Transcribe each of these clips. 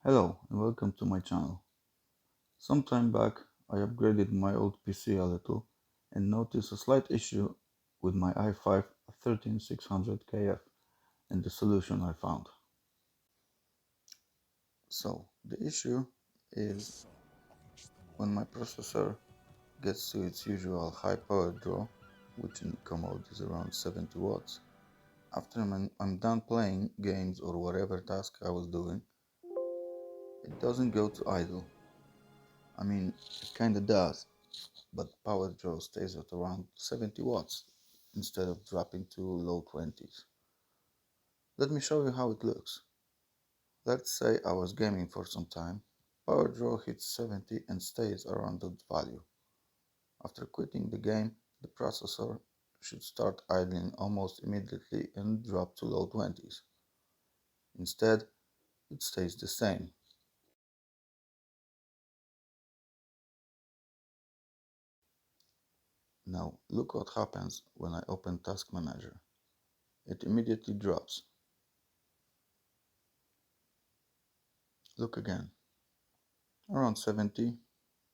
Hello and welcome to my channel. Some time back I upgraded my old PC a little and noticed a slight issue with my i5 13600KF and the solution I found. So the issue is when my processor gets to its usual high power draw, which in commode is around 70 watts, after I'm done playing games or whatever task I was doing, it doesn't go to idle. I mean, it kinda does, but power draw stays at around 70 watts instead of dropping to low 20s. Let me show you how it looks. Let's say I was gaming for some time. Power draw hits 70 and stays around that value. After quitting the game, the processor should start idling almost immediately and drop to low 20s. Instead, it stays the same. Now look what happens when I open Task Manager. It immediately drops. Look again. Around 70,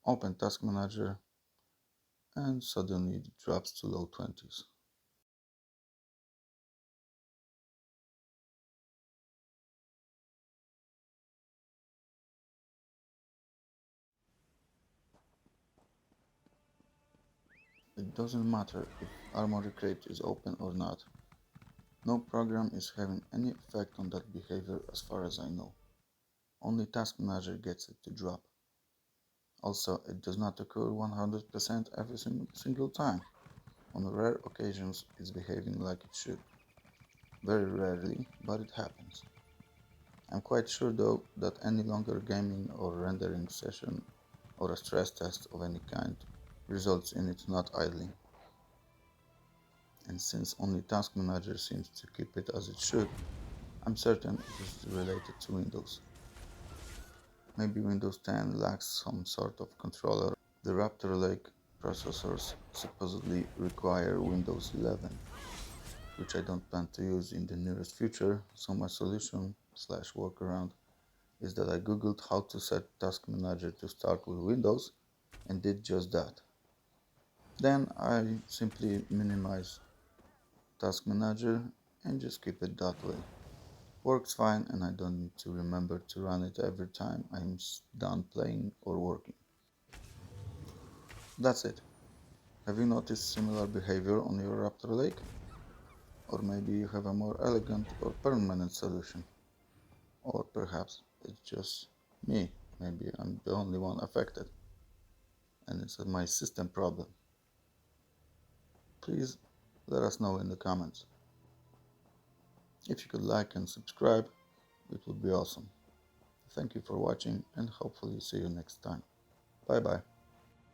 open Task Manager, and suddenly it drops to low 20s. It doesn't matter if Armory Crate is open or not. No program is having any effect on that behavior as far as I know. Only Task Manager gets it to drop. Also, it does not occur 100% every single time. On rare occasions, it's behaving like it should. Very rarely, but it happens. I'm quite sure though that any longer gaming or rendering session or a stress test of any kind results in it not idling. And since only Task Manager seems to keep it as it should, I'm certain it is related to Windows. Maybe Windows 10 lacks some sort of controller. The Raptor Lake processors supposedly require Windows 11, which I don't plan to use in the nearest future, so my solution/workaround is that I googled how to set Task Manager to start with Windows and did just that. Then I simply minimize Task Manager and just keep it that way. Works fine and I don't need to remember to run it every time I'm done playing or working. That's it. Have you noticed similar behavior on your Raptor Lake? Or maybe you have a more elegant or permanent solution? Or perhaps it's just me. Maybe I'm the only one affected and it's my system problem. Please let us know in the comments. If you could like and subscribe, it would be awesome. Thank you for watching and hopefully see you next time. Bye bye.